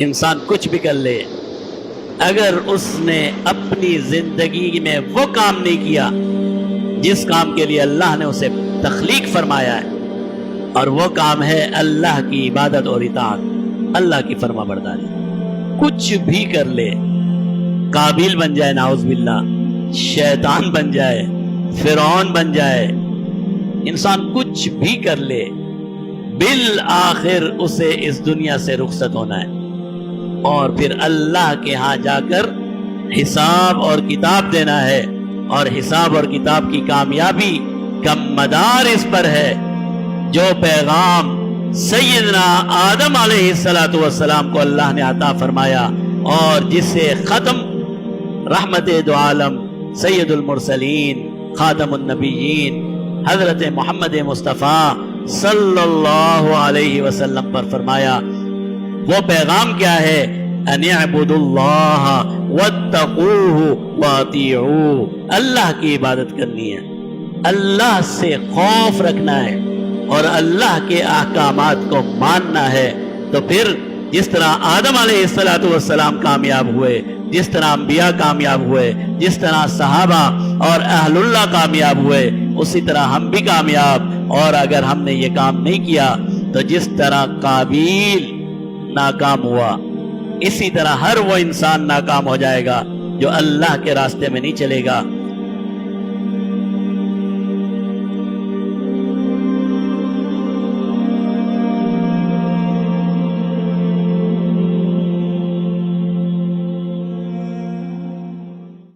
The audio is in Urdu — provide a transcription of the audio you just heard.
انسان کچھ بھی کر لے، اگر اس نے اپنی زندگی میں وہ کام نہیں کیا جس کام کے لیے اللہ نے اسے تخلیق فرمایا ہے، اور وہ کام ہے اللہ کی عبادت اور اطاعت، اللہ کی فرما برداری، کچھ بھی کر لے، قابیل بن جائے نعوذ باللہ، شیطان بن جائے، فرعون بن جائے، انسان کچھ بھی کر لے، بالآخر اسے اس دنیا سے رخصت ہونا ہے، اور پھر اللہ کے ہاں جا کر حساب اور کتاب دینا ہے، اور حساب اور کتاب کی کامیابی کا مدار اس پر ہے جو پیغام سیدنا آدم علیہ السلام کو اللہ نے عطا فرمایا، اور جسے ختم رحمت دو عالم سید المرسلین خاتم النبیین حضرت محمد مصطفیٰ صلی اللہ علیہ وسلم پر فرمایا۔ وہ پیغام کیا ہے؟ ان اعبدوا اللہ واتقوہ واطیعوہ، اللہ کی عبادت کرنی ہے، اللہ سے خوف رکھنا ہے اور اللہ کے احکامات کو ماننا ہے۔ تو پھر جس طرح آدم علیہ السلام کامیاب ہوئے، جس طرح انبیاء کامیاب ہوئے، جس طرح صحابہ اور اہل اللہ کامیاب ہوئے، اسی طرح ہم بھی کامیاب۔ اور اگر ہم نے یہ کام نہیں کیا تو جس طرح قابیل ناکام ہوا، اسی طرح ہر وہ انسان ناکام ہو جائے گا جو اللہ کے راستے میں نہیں چلے گا۔